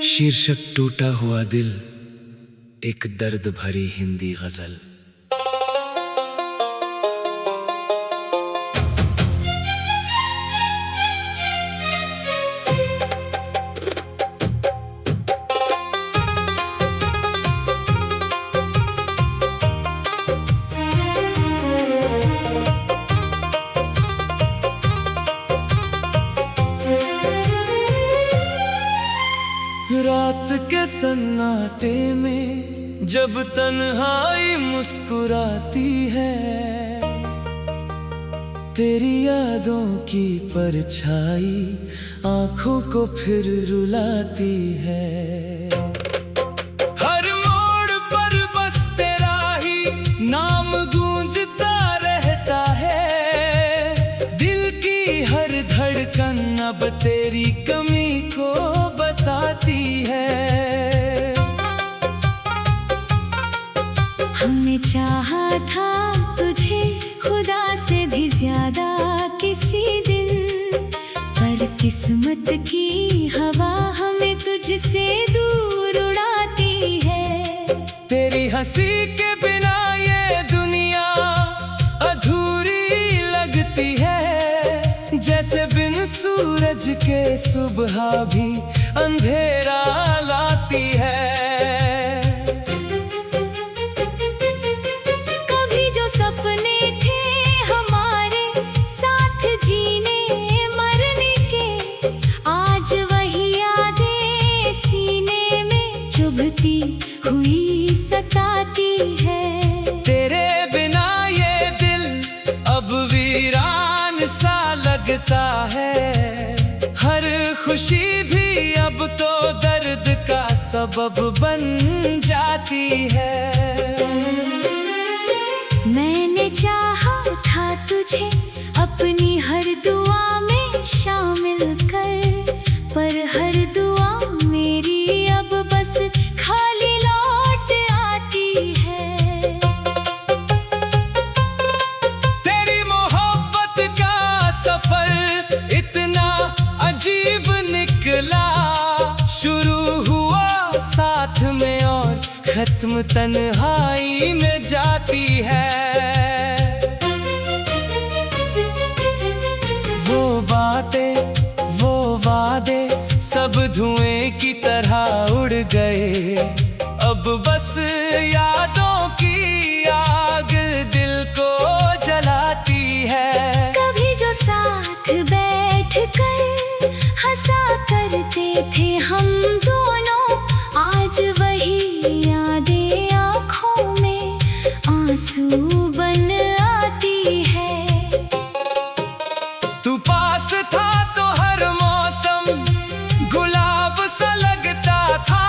शीर्षक टूटा हुआ दिल, एक दर्द भरी हिंदी गजल। रात के सन्नाटे में जब तन्हाई मुस्कुराती है, तेरी यादों की परछाई आंखों को फिर रुलाती है। हर मोड़ पर बस तेरा ही नाम गूंजता रहता है, दिल की हर धड़कन अब तेरी कमी को बताती है। हमने चाहा था तुझे खुदा से भी ज्यादा किसी दिन, पर किस्मत की हवा हमें तुझसे दूर उड़ाती है। तेरी हंसी के बिना ये दुनिया अधूरी लगती है, जैसे बिन सूरज के सुबह भी अंधेरा लाती है। कभी जो सपने थे हमारे साथ जीने मरने के, आज वही यादें सीने में चुभती हुई सताती है। तेरे बिना ये दिल अब वीरान सा लगता है, हर खुशी भी अब तो दर्द का सबब बन जाती है। मैंने चाहा था तुझे अपनी हर दुआ में शामिल कर, पर हर दुआ मेरी अब बस खाली लौट आती है। तेरी मोहब्बत का सफर इतना अजीब निकला, शुरू हुआ साथ में और खत्म तन्हाई में जाती है। वो बातें वो वादे सब धुएं की तरह उड़ गए, अब बस यादों की आग दिल को जलाती है। कभी जो साथ बैठ कर हंसा करते थे हम दोनों, आज वही यादें आँखों में आंसू बन आती है। तू पास था तो हर मौसम गुलाब सा लगता था,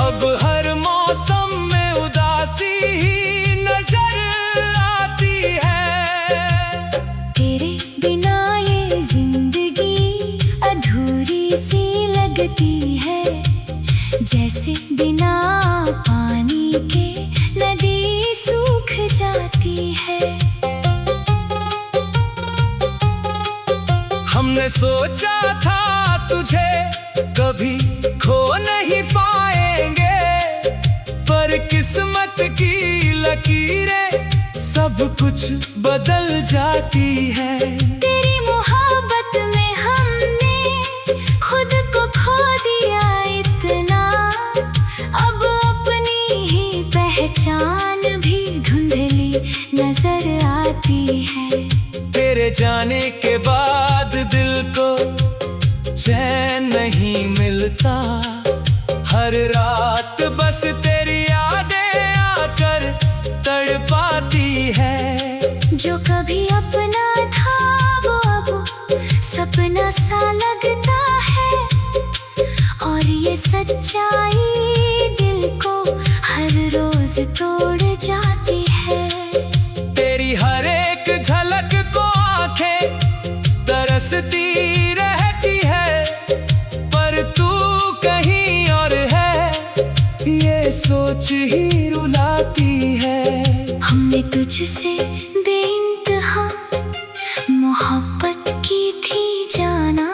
अब हर मौसम में उदासी ही नजर आती है। तेरे बिना ये जिंदगी अधूरी सी लगती है, जैसे बिना पानी के नदी सूख जाती है। हमने सोचा था तुझे कभी खो नहीं पाएंगे, पर किस्मत की लकीरें सब कुछ बदल जाती है। तेरी मोहब्बत में हमने खुद को खो दिया इतना, अब अपनी ही पहचान भी धुंधली नजर आती है। तेरे जाने के बाद दिल को चैन नहीं मिलता, हर रात बस तेरी यादें आकर तड़पाती है। जो कभी अपना था वो अब सपना सा लगता है, और ये सच्चाई दिल को हर रोज तोड़ जाती है। तेरी हर एक झलक को आंखें सोच ही रुलाती है। हमने तुझसे बेइंतहा मोहब्बत की थी जाना,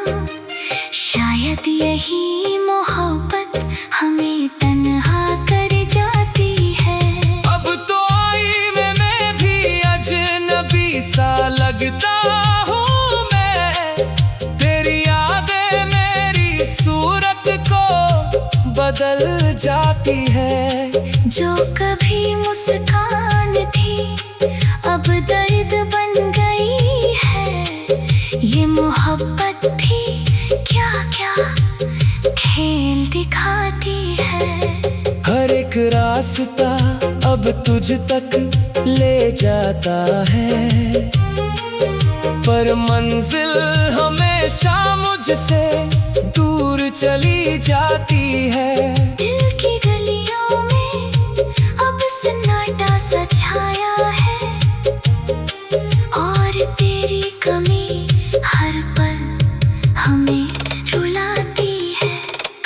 शायद यही मोहब्बत हमें तन्हा कर जाती है। अब तो आई मैं भी अजनबी सा लगता हूँ मैं, तेरी यादें मेरी सूरत को बदल जाती है। जो कभी मुस्कान थी अब दर्द बन गई है, ये मोहब्बत भी क्या क्या खेल दिखाती है। हर एक रास्ता अब तुझ तक ले जाता है, पर मंजिल हमेशा मुझसे दूर चली जाती है। दिल की गलियों में अब सन्नाटा सा छाया है, और तेरी कमी हर पल हमें रुलाती है।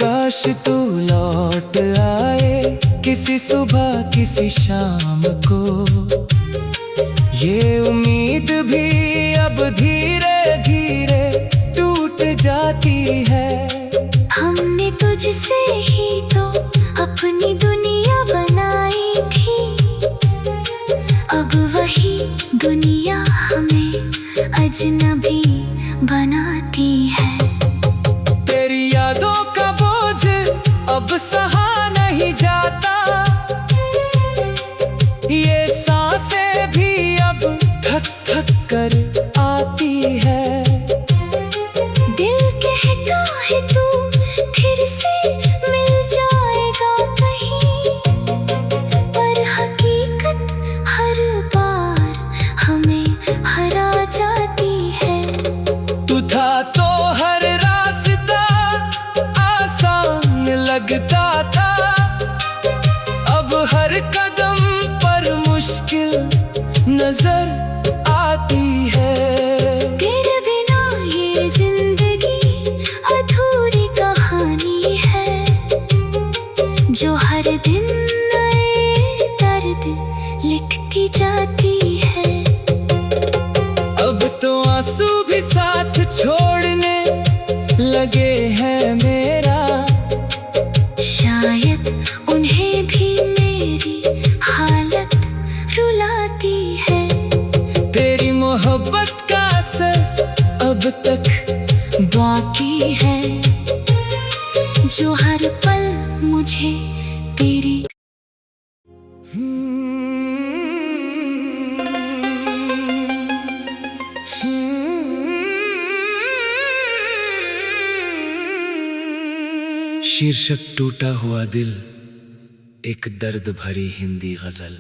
काश तू लौट आए किसी सुबह किसी शाम को, ये उम्मीद भी अब धीरे धीरे टूट जाती है। हमने तुझसे ही तो अपनी दुनिया बनाई थी, अब वही दुनिया हमें अजनबी बनाती है। तेरी यादों का बोझ अब सहा नहीं जाता, ये सांसें भी अब थक थक कर आती है। दिल कहता है तू फिर से मिल जाएगा कहीं, पर हकीकत हर बार हमें हरा जाती है। तू था तो हर रास्ता आसान लगता था, अब हर कदम पर मुश्किल नजर आती है। तेरे बिना ये जिंदगी अधूरी कहानी है, जो हर दिन नए दर्द लिखती जाती है। अब तो आंसू भी साथ छोड़ने लगे हैं मेरा, शायद उन्हें भी मेरी हालत रुलाती है। तेरी मोहब्बत का असर अब तक बाकी है, जो हर पल मुझे तेरी शीर्षक टूटा हुआ दिल, एक दर्द भरी हिंदी गजल।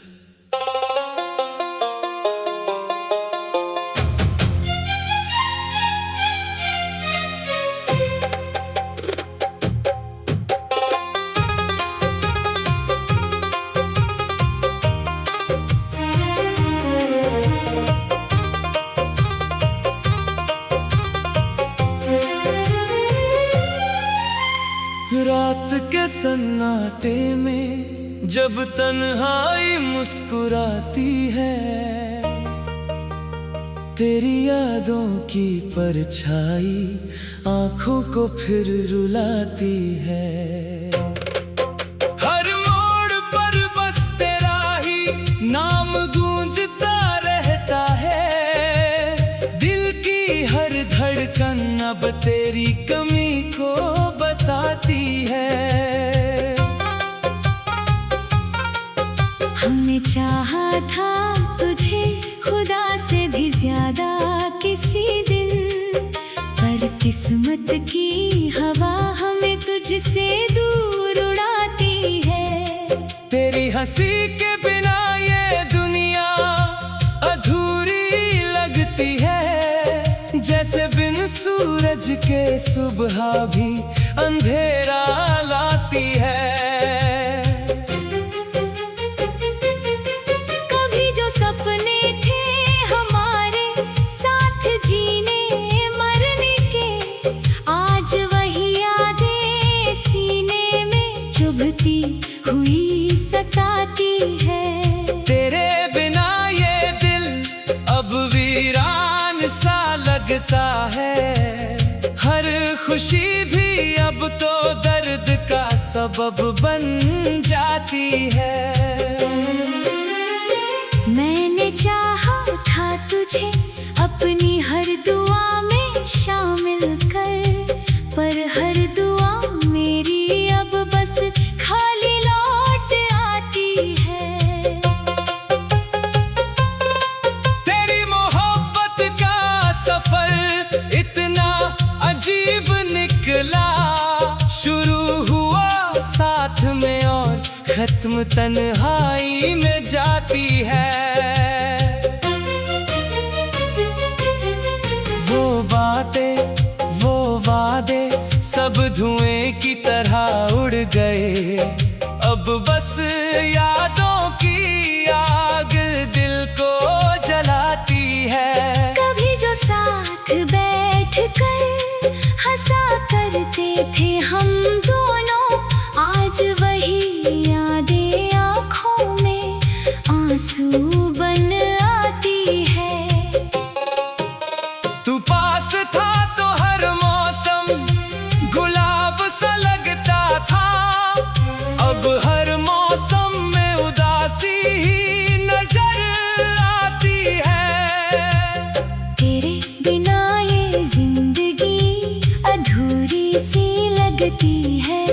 रात के सन्नाटे में जब तन्हाई मुस्कुराती है, तेरी यादों की परछाई आंखों को फिर रुलाती है। हर मोड़ पर बस तेरा ही नाम गूंजता रहता है, दिल की हर धड़कन अब तेरी कमी को बताती है। हमने चाहा था तुझे खुदा से भी ज्यादा किसी दिन, पर किस्मत की हवा हमें तुझसे दूर उड़ाती है। तेरी हंसी के बिना ये दुनिया अधूरी लगती है, जैसे बिन सूरज के सुबह भी अंधेरा लाती है। कभी जो सपने थे हमारे साथ जीने मरने के, आज वही यादें सीने में चुभती हुई सता खुशी भी अब तो दर्द का सबब बन जाती है। मैंने चाहा था तुझे अपनी हर दुआ में शामिल कर, पर हर दुआ मेरी अब बस खाली लौट आती है। तेरी मोहब्बत का सफर इतना अजीब निकला, शुरू हुआ साथ में और खत्म तन्हाई में जाती है। वो बातें वो वादे सब धुएं की तरह उड़ गए, अब बस यादों की आग दिल को जलाती है। कभी जो साथ बैठ कर हंसा करते थे हम दोनों, आज वही यादें आँखों में आंसू बन आती है। तू पास था तो हर मौसम गुलाब सा लगता था, अब हर मौसम में उदासी ही नजर आती है। तेरे बिना ये जिंदगी अधूरी सी लगती है,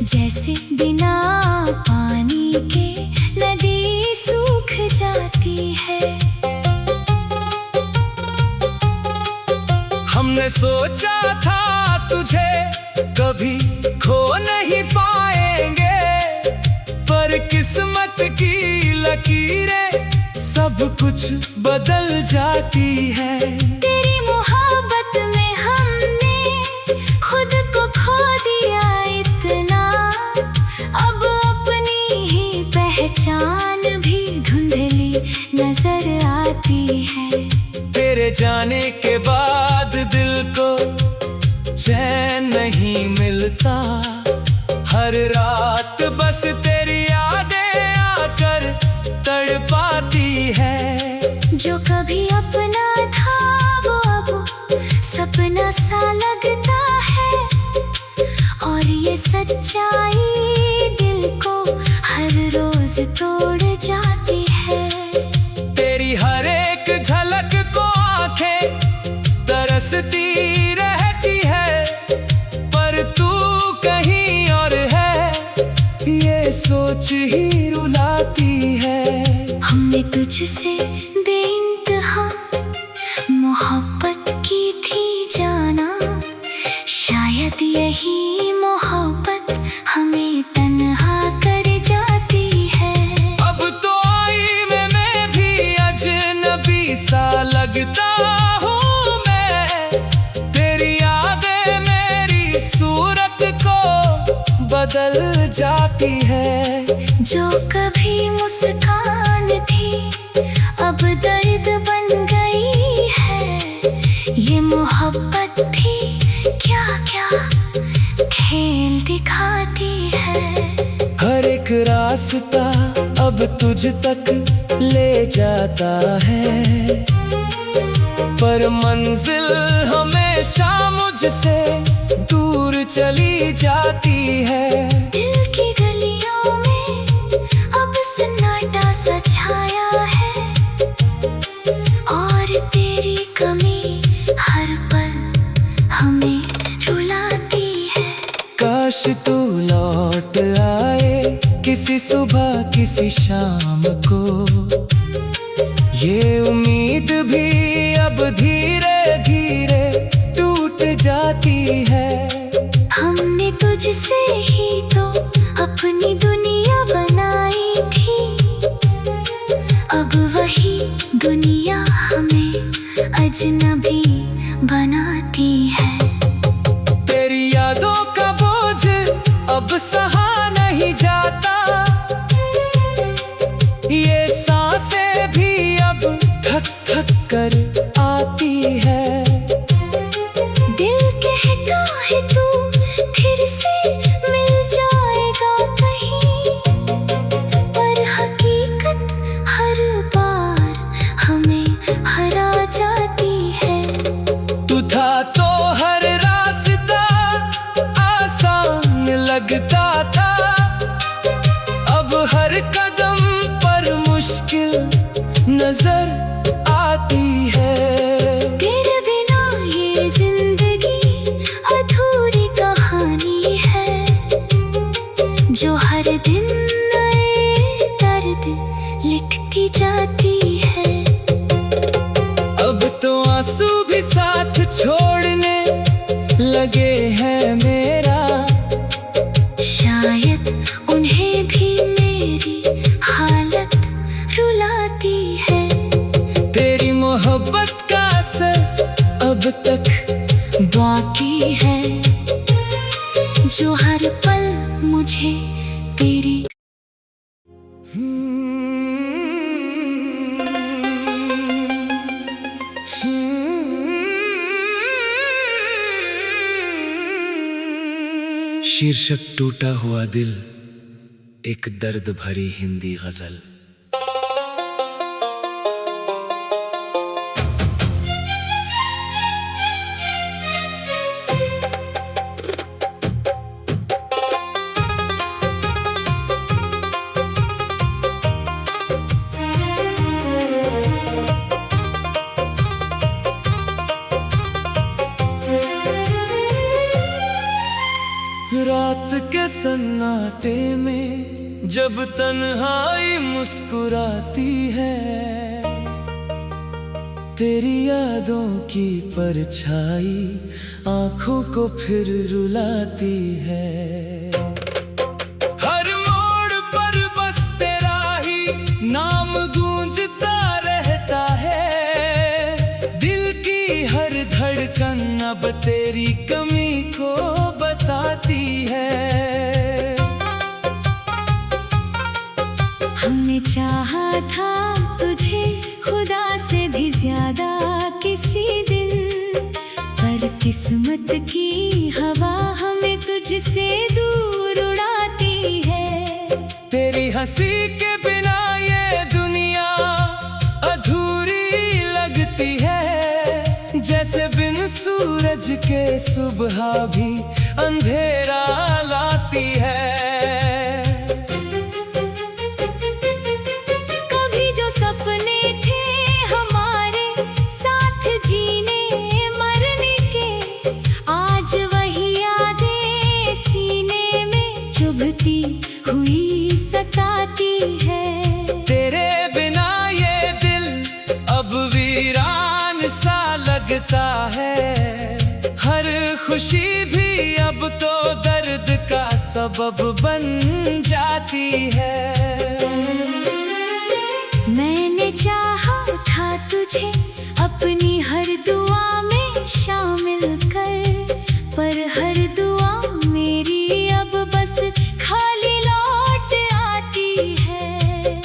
जैसे बिना पानी के नदी सूख जाती है। हमने सोचा था तुझे कभी खो नहीं पाएंगे, पर किस्मत की लकीरें सब कुछ बदल जाती है। तेरी मोहब्बत में हमने खुद को खो दिया इतना, अब अपनी ही पहचान भी धुंधली नजर आती है। तेरे जाने के बाद दिल को चैन नहीं मिलता, हर रात बस तेरी यादें आकर तड़पाती है। जो कभी अपना था वो अब सपना सा लगता है, और ये सच्चाई दिल को हर रोज तोड़ जाती है। तेरी हर एक झलक को आंखें तरसती रहती है, पर तू कहीं और है ये सोच ही रुलाती है। हमने तुझसे बेइंतहा मोहब्बत की थी जाना, शायद यही मोहब्बत हमें तन्हा कर जाती है। अब तो आई मैं भी अजनबी सा लगता हूँ मैं, तेरी यादें मेरी सूरत को बदल जाती है। जो कभी मुस्कान थी अब दर्द बन गई है, ये मोहब्बत भी क्या क्या खेल दिखाती है। हर एक रास्ता अब तुझ तक ले जाता है, पर मंजिल हमेशा मुझसे दूर चली जाती है। दिल की गलियों में अब सन्नाटा सा छाया है, और तेरी कमी हर पल हमें रुलाती है। काश तू लौट आए किसी सुबह किसी शाम को, ये उम्मीद भी अब धीरे धीरे टूट जाती है। हमने तुझसे ही तो अपनी दुनिया बनाई थी, अब वही दुनिया हमें अजनबी बनाती है। तेरी यादों का बोझ अब सहा नहीं जाता, ये सांसें भी अब थक थक कर आती है। दिल कहता है तू फिर से मिल जाएगा कहीं, हर कदम पर मुश्किल नजर आती है। तेरे बिना ये जिंदगी अधूरी कहानी है, जो हर दिन नए दर्द लिखती जाती है। अब तो आंसू भी साथ छोड़ने लगे हैं मेरा, शायद उन्हें भी मेरी हालत रुलाती है। तेरी मोहब्बत का असर अब तक बाकी है, जो हर पल मुझे तेरी शीर्षक टूटा हुआ दिल, एक दर्द भरी हिंदी गजल। रात के सन्नाटे में जब तन्हाई मुस्कुराती है, तेरी यादों की परछाई आंखों को फिर रुलाती है। हर मोड़ पर बस तेरा ही नाम गूंजता रहता है, दिल की हर धड़कन अब तेरी कमी को बताती है। हमने चाहा था तुझे खुदा से भी ज्यादा किसी दिन, पर किस्मत की हवा हमें तुझसे दूर उड़ाती है। तेरी हंसी के बिना ये दुनिया अधूरी लगती है, जैसे बिन सूरज के सुबह भी अंधेरा लाती है। कभी जो सपने थे हमारे साथ जीने मरने के, आज वही यादें सीने में चुभती हुई सताती है। तेरे बिना ये दिल अब वीरान सा लगता है, हर खुशी भी अब तो दर्द का सबब बन जाती है। मैंने चाहा था तुझे अपनी हर दुआ में शामिल कर, पर हर दुआ मेरी अब बस खाली लौट आती है।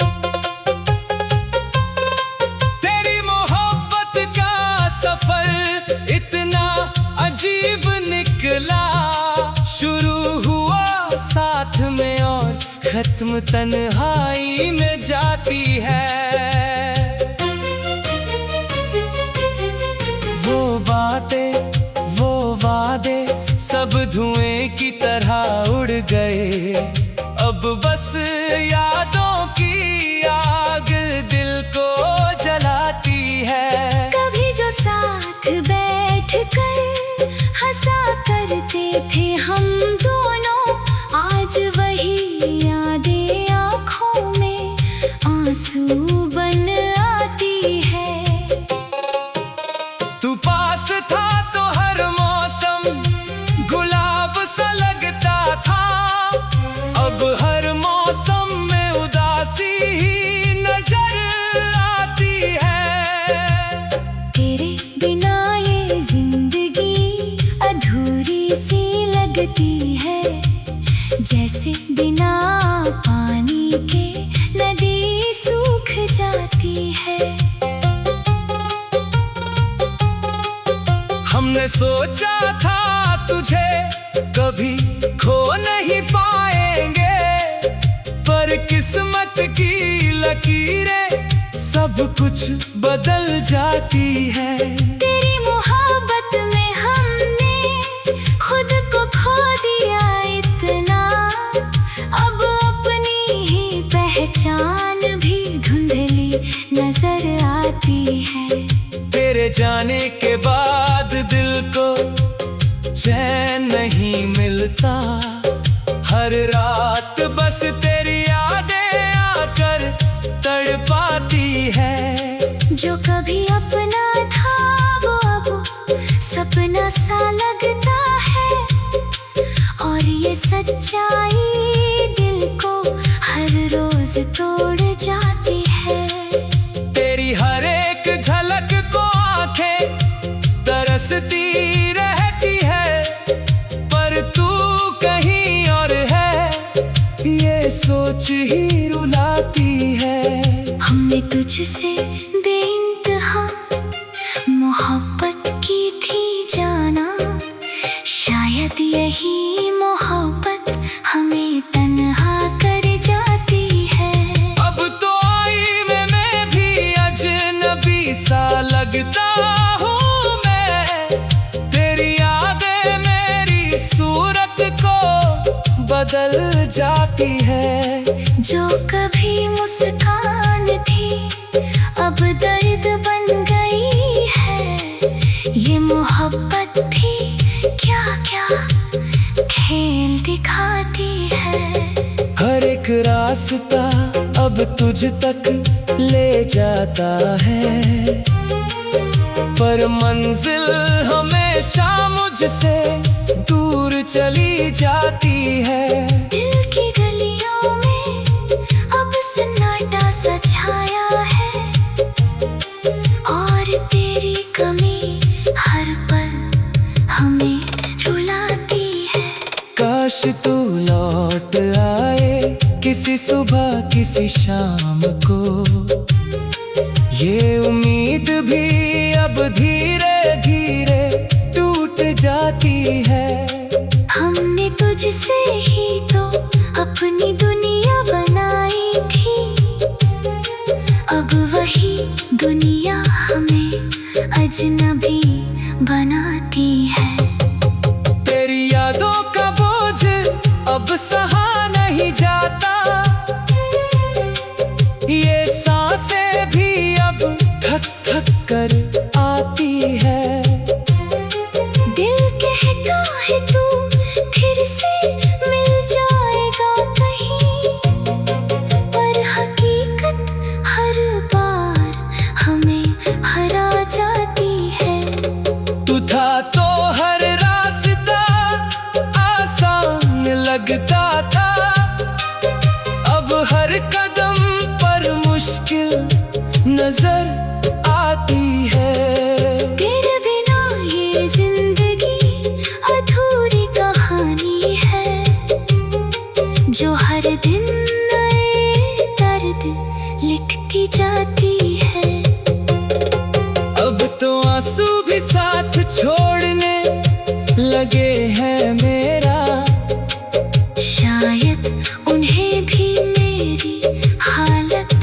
तेरी मोहब्बत का सफर इतना अजीब निकला, शुरू हुआ साथ में और खत्म तन्हाई में जाती है। वो बातें वो वादे सब धुएं की तरह उड़ गए, अब बस यादों की आग दिल को जलाती है। कभी जो साथ बैठ कर हंसा करते थे हम दोनों, आज वही यादें आँखों में आंसू बन आती है। तू पास था तो हर मौसम गुलाब सा लगता था, अब हर मौसम में उदासी ही नजर आती है। तेरे बिना ये जिंदगी अधूरी सी लगती है, जैसे बिना पानी के नदी सूख जाती है। हमने सोचा था तुझे कभी खो नहीं पाएंगे, पर किस्मत की लकीरें सब कुछ बदल जाती है। तेरी मोहब्बत में हमने खुद को खो दिया इतना, अब अपनी ही पहचान भी धुंधली नजर आती है। तेरे जाने के बाद दिल को चैन नहीं मिलता, हर रात बस तेरी यादें आकर तड़पाती है। जो कभी अपना था वो अब सपना सा लगता है, और ये सच्चाई दिल को हर रोज तोड़ जाती है। तेरी हर एक झलक को आंखें तरसती रहती है, पर तू कहीं और है ये सोच ही रुलाती है। हमने तुझसे बेइंतहा मोहब्बत की थी जाना, शायद यही मोहब्बत हमें तन्हा कर जाती है। अब तो आईने में भी अजनबी सा लगता हूँ मैं, तेरी यादें मेरी सूरत को बदल जाती है। जो कभी मुस्कान थी अब दर्द बन गई है, ये मोहब्बत भी क्या क्या खेल दिखाती है। हर एक रास्ता अब तुझ तक ले जाता है, पर मंजिल हमेशा मुझसे दूर चली जाती है। दिल की गलियों में अब सन्नाटा सा छाया है, और तेरी कमी हर पल हमें रुलाती है। काश तू लौट आए किसी सुबह किसी शाम को, ये उम्मीद भी अब धीरे धीरे टूट जाती है। हमने तुझसे ही तो अपनी दुनिया बनाई थी, अब वही दुनिया हमें अजनबी बनाती है। तेरी यादों का बोझ अब सहा नहीं जाता, ये सांसें भी अब थक थक कर आती है। दिल कहता है तू फिर से मिल जाएगा कहीं, पर हकीकत हर बार हमें हरा जाती है। तू था तो हर रास्ता आसान लगता था, अब हर कदम पर मुश्किल नजर आती है। तेरे बिना ये जिंदगी अधूरी कहानी है, जो हर दिन नए दर्द लिखती जाती है। अब तो आंसू भी साथ छोड़ने लगे हैं मेरा, शायद उन्हें भी मेरी हालत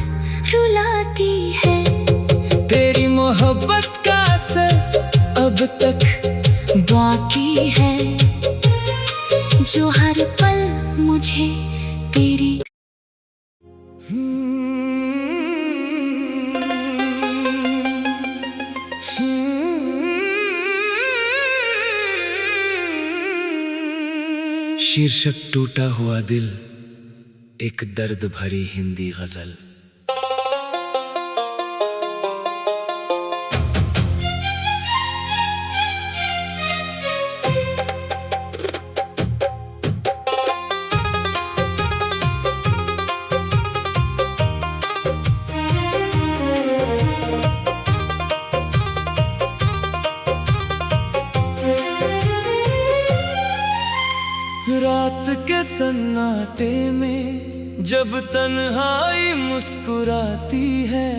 रुलाती है। तेरी मोहब्बत का असर अब तक बाकी है, जो हर पल मुझे तेरी शीर्षक टूटा हुआ दिल, एक दर्द भरी हिंदी गजल। रात के सन्नाटे में जब तन्हाई मुस्कुराती है,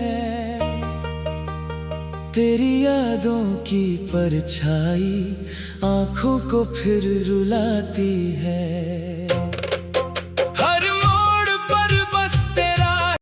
तेरी यादों की परछाई आंखों को फिर रुलाती है।